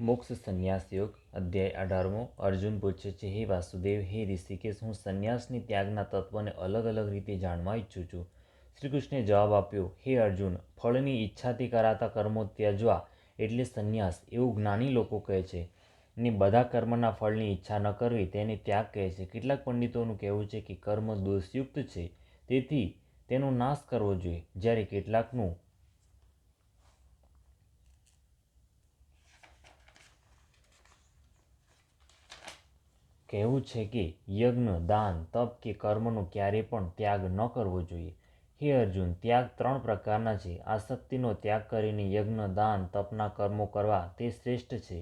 મોક્ષ સંન્યાસ યોગ અધ્યાય 18મો અર્જુન પૂછે છે, હે વાસુદેવ, હે ઋષિકેશ, હું સંન્યાસની ત્યાગના તત્વને અલગ અલગ રીતે જાણવા ઈચ્છું છું. શ્રી કૃષ્ણે જવાબ આપ્યો, હે અર્જુન, ફળની ઈચ્છાથી કરાતા કર્મો ત્યજવા એટલે સંન્યાસ એવું જ્ઞાની લોકો કહે છે, ને બધા કર્મના ફળની ઈચ્છા ન કરવી તેને ત્યાગ કહે છે. કેટલાક પંડિતોનું કહેવું છે કે કર્મ દોષયુક્ત છે, તેથી તેનો નાશ કરવો જોઈએ, જ્યારે કેટલાકનું કહેવું છે કે યજ્ઞ, દાન, તપ કે કર્મનો ક્યારેય પણ ત્યાગ ન કરવો જોઈએ. હે અર્જુન, ત્યાગ 3 પ્રકારના છે. આસક્તિનો ત્યાગ કરીને યજ્ઞ, દાન, તપના કર્મો કરવા તે શ્રેષ્ઠ છે.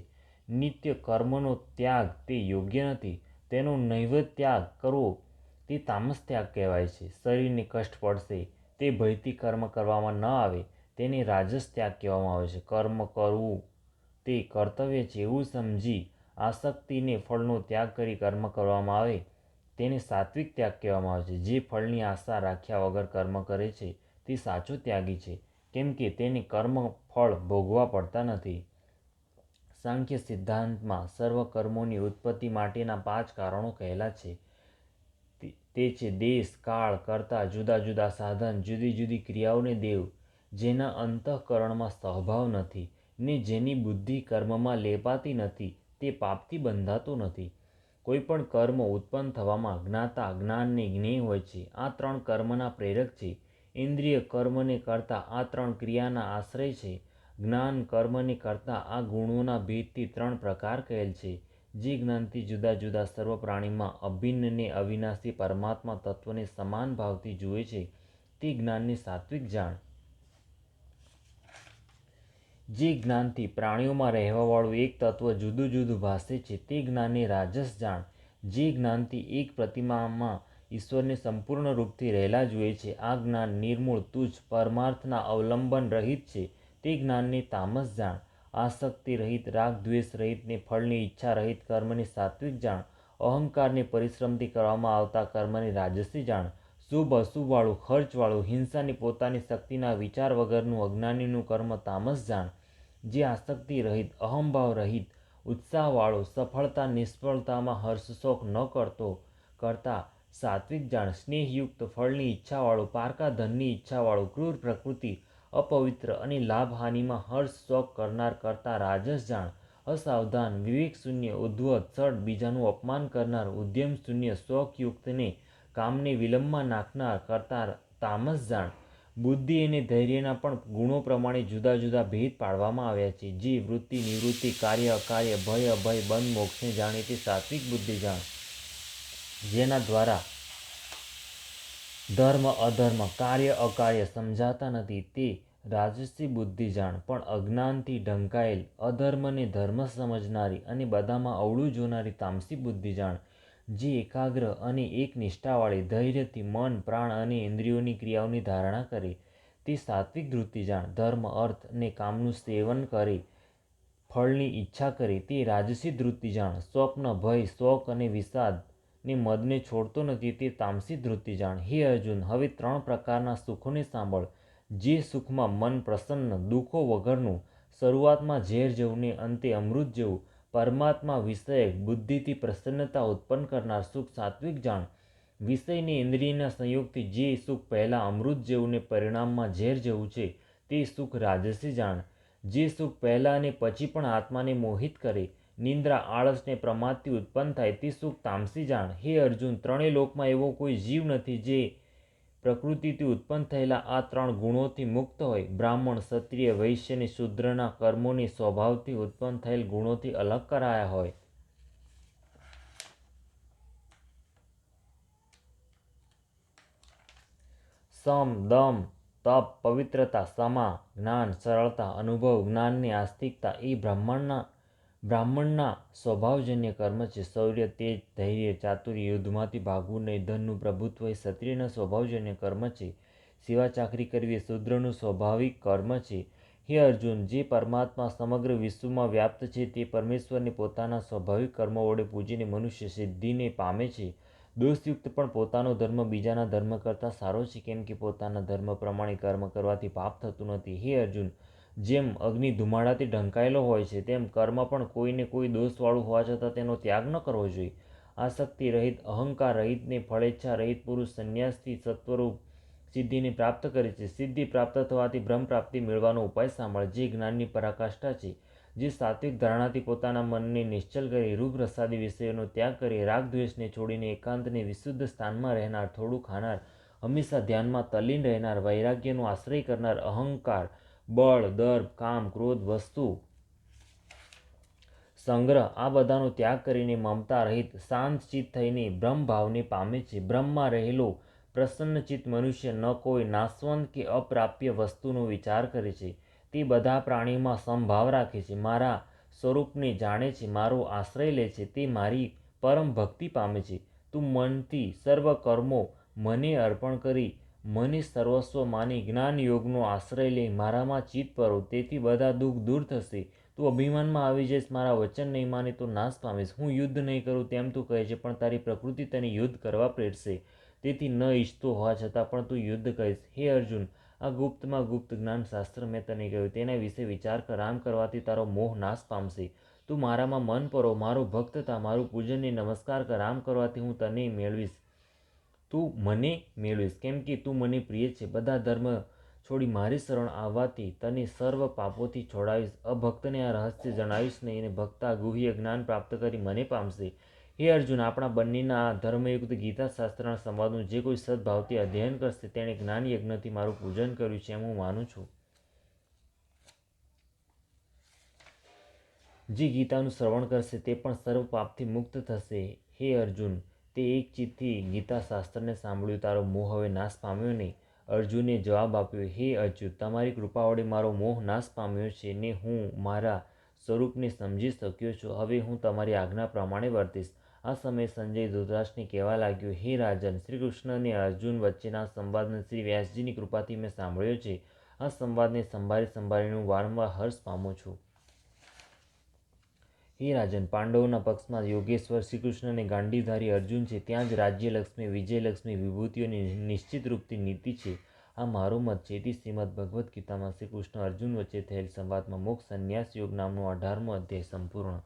નિત્ય કર્મનો ત્યાગ તે યોગ્ય નથી. તેનો નૈવેદ્ય ત્યાગ કરવો તે તામસ ત્યાગ કહેવાય છે. શરીરને કષ્ટ પડશે તે ભયથી કર્મ કરવામાં ન આવે તેને રાજસ ત્યાગ કહેવામાં આવે છે. કર્મ કરવું તે કર્તવ્ય છે એવું સમજી આસક્તિને ફળનો ત્યાગ કરી કર્મ કરવામાં આવે તેને સાત્વિક ત્યાગ કહેવામાં આવે છે. જે ફળની આશા રાખ્યા વગર કર્મ કરે છે તે સાચો ત્યાગી છે, કેમ કે તેને કર્મ ફળ ભોગવવા પડતા નથી. સાંખ્ય સિદ્ધાંતમાં સર્વ કર્મોની ઉત્પત્તિ માટેના 5 કારણો કહેલા છે. તે છે દેશ, કાળ, કર્તા, જુદા જુદા સાધન, જુદી જુદી ક્રિયાઓને દેવ, જેના અંતઃકરણમાં સ્વભાવ નથી, ને જેની બુદ્ધિ કર્મમાં લેપાતી નથી, તે પાપથી બંધાતો નથી. કોઈ પણ કર્મ ઉત્પન્ન થવામાં જ્ઞાતા, જ્ઞાનને જ્ઞેય હોય છે. આ 3 કર્મના પ્રેરક છે. ઇન્દ્રિય કર્મને કરતા આ 3 ક્રિયાના આશ્રય છે. જ્ઞાન કર્મને કરતા આ ગુણોના ભેદથી 3 પ્રકાર કહેલ છે. જે જ્ઞાનથી જુદા જુદા સર્વ પ્રાણીમાં અભિન્ન ને અવિનાશી પરમાત્મા તત્વને સમાન ભાવથી જુએ છે, તે જ્ઞાનને સાત્વિક જાણ. જે જ્ઞાનથી પ્રાણીઓમાં રહેવાવાળું એક તત્વ જુદું જુદું ભાસે છે, તે જ્ઞાનને રાજસ જાણ. જે જ્ઞાનથી એક પ્રતિમામાં ઈશ્વરને સંપૂર્ણ રૂપથી રહેલા જુએ છે, આ જ્ઞાન નિર્મૂળ, તુચ્છ, પરમાર્થના અવલંબન રહિત છે, તે જ્ઞાનને તામસ જાણ. આસક્તિ રહિત, રાગ દ્વેષ રહિત ને ફળની ઈચ્છા રહિત કર્મને સાત્વિક જાણ. અહંકારને પરિશ્રમથી કરવામાં આવતા કર્મને રાજસી જાણ. શુભ અશુભવાળું, ખર્ચવાળું, હિંસાની પોતાની શક્તિના વિચાર વગરનું અજ્ઞાનીનું કર્મ તામસ જાણ. જે આસક્તિ રહિત, અહંભાવ રહિત, ઉત્સાહવાળો, સફળતા નિષ્ફળતામાં હર્ષશોક ન કરતા સાત્વિક જાણ. સ્નેહયુક્ત, ફળની ઈચ્છાવાળું, પારકા ધનની ઈચ્છાવાળું, ક્રૂર પ્રકૃતિ, અપવિત્ર અને લાભહાનિમાં હર્ષ શોક કરનાર કરતા રાજસ જાણ. અસાવધાન, વિવેકશૂન્ય, ઉદ્ધત, સડ, બીજાનું અપમાન કરનાર, ઉદ્યમશૂન્ય, શોકયુક્તને કામને વિલંબમાં નાખનાર કરતા તામસ જાણ. બુદ્ધિ અને ધૈર્યના પણ ગુણો પ્રમાણે જુદા જુદા ભેદ પાડવામાં આવ્યા છે. જે વૃત્તિ, નિવૃત્તિ, કાર્ય, અકાર્ય, ભય, અભય, બંધ, મોક્ષને જાણે તે સાત્વિક બુદ્ધિ જાણ. જેના દ્વારા ધર્મ અધર્મ, કાર્ય અકાર્ય સમજાતા નથી, તે રાજસી બુદ્ધિ જાણ. પણ અજ્ઞાનથી ઢંકાયેલ, અધર્મને ધર્મ સમજનારી અને બધામાં અવળું જોનારી તામસી બુદ્ધિ જાણ. જે એકાગ્ર અને એક નિષ્ઠાવાળી, ધૈર્યથી મન, પ્રાણ અને ઇન્દ્રિયોની ક્રિયાઓની ધારણા કરે, તે સાત્વિક વૃત્તિ જાણ. ધર્મ, અર્થ ને કામનું સેવન કરે, ફળની ઈચ્છા કરે, તે રાજસી વૃત્તિ જાણ. સ્વપ્ન, ભય, શોક અને વિષાદ ને મદને છોડતો નથી, તે તામસી વૃત્તિ જાણ. હે અર્જુન, હવે 3 પ્રકારના સુખોને સાંભળ. જે સુખમાં મન પ્રસન્ન, દુઃખો વગરનું, શરૂઆતમાં ઝેર જેવું ને અંતે અમૃત જેવું, પરમાત્મા વિષયક, બુદ્ધિથી પ્રસન્નતા ઉત્પન્ન કરનાર સુખ સાત્વિક જાણ. વિષય ને ઇન્દ્રિયના સંયોગથી જે સુખ પહેલાં અમૃત જેવું ને પરિણામમાં ઝેર જેવું છે, તે સુખ રાજસી જાણ. જે સુખ પહેલાં અને પછી પણ આત્માને મોહિત કરે, નિંદ્રા, આળસ ને પ્રમાદથી ઉત્પન્ન થાય, તે સુખ તામસી જાણ. હે અર્જુન, 3 લોકમાં એવો કોઈ જીવ નથી જે પ્રકૃતિથી ઉત્પન્ન થયેલા આ 3 ગુણોથી મુક્ત હોય. બ્રાહ્મણ, ક્ષત્રિય, વૈશ્ય ને શૂદ્રના કર્મોને સ્વભાવથી ઉત્પન્ન થયેલ ગુણોથી અલગ કરાયા હોય. સમ, દમ, તપ, પવિત્રતા, ક્ષમા, જ્ઞાન, સરળતા, અનુભવ, જ્ઞાનને આસ્તિકતા એ બ્રાહ્મણના સ્વભાવજન્ય કર્મ છે. શૌર્ય, તેજ, ધૈર્ય, ચાતુર્ય, યુદ્ધમાંથી ભાગવું નહીં, ધનનું પ્રભુત્વ એ ક્ષત્રિયના સ્વભાવજન્ય કર્મ છે. સેવા ચાકરી કરવી એ શૂદ્રનું સ્વાભાવિક કર્મ છે. હે અર્જુન, જે પરમાત્મા સમગ્ર વિશ્વમાં વ્યાપ્ત છે, તે પરમેશ્વરને પોતાના સ્વાભાવિક કર્મો વડે પૂજીને મનુષ્ય સિદ્ધિને પામે છે. દોષયુક્ત પણ પોતાનો ધર્મ બીજાના ધર્મ કરતાં સારો છે, કેમ કે પોતાના ધર્મ પ્રમાણે કર્મ કરવાથી પાપ થતું નથી. હે અર્જુન, જેમ અગ્નિ ધુમાડાથી ઢંકાયેલો હોય છે તેમ કર્મ પણ કોઈને કોઈ દોષવાળું હોવા છતાં તેનો ત્યાગ ન કરવો જોઈએ. આસક્તિ રહિત, અહંકાર રહિત ને ફળેચ્છા રહિત પુરુષ સંન્યાસથી સત્વરૂપ સિદ્ધિને પ્રાપ્ત કરે છે. સિદ્ધિ પ્રાપ્ત થવાથી બ્રહ્મ પ્રાપ્તિ મેળવવાનો ઉપાય સાંભળ, જે જ્ઞાનની પરાકાષ્ઠા છે. જે સાત્વિક ધારણાથી પોતાના મનને નિશ્ચલ કરી, રૂપ રસાદી વિષયોનો ત્યાગ કરી, રાગ દ્વેષને છોડીને એકાંતને વિશુદ્ધ સ્થાનમાં રહેનાર, થોડું ખાનાર, હંમેશા ધ્યાનમાં તલ્લીન રહેનાર, વૈરાગ્યનો આશ્રય કરનાર, અહંકાર, બળ, દર્પ, કામ, ક્રોધ, વસ્તુ સંગ્રહ આ બધાનો ત્યાગ કરીને મમતા રહિત શાંત ચિત્ત થઈને બ્રહ્મભાવને પામે છે. બ્રહ્મમાં રહેલો પ્રસન્નચિત્ત મનુષ્ય ન કોઈ નાશવંત કે અપ્રાપ્ય વસ્તુનો વિચાર કરે છે. તે બધા પ્રાણીઓમાં સમભાવ રાખે છે, મારા સ્વરૂપને જાણે છે, મારો આશ્રય લે છે, તે મારી પરમ ભક્તિ પામે છે. તું મનથી સર્વ કર્મો મને અર્પણ કરી મને સર્વસ્વ માની જ્ઞાન યોગનો આશ્રય લે, મારામાં ચિત્ત પરો, તેથી બધા દુઃખ દૂર થશે. તું અભિમાનમાં આવી જઈશ, મારા વચન નહીં માને તો નાશ પામીશ. હું યુદ્ધ નહીં કરું તેમ તું કહે છે, પણ તારી પ્રકૃતિ તને યુદ્ધ કરવા પ્રેરશે. તેથી ન ઈચ્છતો હોવા છતાં પણ તું યુદ્ધ કરીશ. હે અર્જુન, આ ગુપ્તમાં ગુપ્ત જ્ઞાન શાસ્ત્ર મેં તને કહ્યું, તેના વિશે વિચાર કર. આમ કરવાથી તારો મોહ નાશ પામશે. તું મારામાં મન પરો, મારો ભક્ત થા, મારું પૂજનને નમસ્કાર કર. આમ કરવાથી હું તને મેળવીશ, તું મને મેળવીશ, કેમ કે તું મને પ્રિય છે. બધા ધર્મ છોડી મારી શરણ આવવાથી તને સર્વ પાપોથી છોડાવીશ. અભક્તને આ રહસ્ય જણાવીશ નહીં, અને ભક્ત આ ગુહ્ય જ્ઞાન પ્રાપ્ત કરી મને પામશે. હે અર્જુન, આપણા બંનેના આ ધર્મયુક્ત ગીતાશાસ્ત્રના સંવાદનું જે કોઈ સદભાવથી અધ્યયન કરશે તેણે જ્ઞાન યજ્ઞથી મારું પૂજન કર્યું છે એમ હું માનું છું. જે ગીતાનું શ્રવણ કરશે તે પણ સર્વ પાપથી મુક્ત થશે. હે અર્જુન, તે એક ચિત્તથી ગીતાશાસ્ત્રને સાંભળ્યું, તારો મોહ હવે નાશ પામ્યો ને? અર્જુને જવાબ આપ્યો, હે અચ્યુત, તમારી કૃપા વડે મારો મોહ નાશ પામ્યો છે ને હું મારા સ્વરૂપને સમજી શક્યો છું. હવે હું તમારી આજ્ઞા પ્રમાણે વર્તીશ. આ સમયે સંજય ધૃતરાષ્ટ્રને કહેવા લાગ્યો, હે રાજન, શ્રી કૃષ્ણ અને અર્જુન વચ્ચેના સંવાદને શ્રી વ્યાસજીની કૃપાથી મેં સાંભળ્યો છે. આ સંવાદને સંભાળીને હું વારંવાર હર્ષ પામું છું. હે રાજન, પાંડવોના પક્ષમાં યોગેશ્વર શ્રીકૃષ્ણ અને ગાંડીવધારી અર્જુન છે. ત્યાં જ રાજ્યલક્ષ્મી, વિજયલક્ષ્મી, વિભૂતિઓની નિશ્ચિત રૂપથી નીતિ છે. આ મારો મત છે. તે શ્રીમદ્ ભગવદ્ ગીતામાં શ્રી કૃષ્ણ અર્જુન વચ્ચે થયેલ સંવાદમાં મોક્ષ સંન્યાસ યોગ નામનો 18મો અધ્યાય સંપૂર્ણ.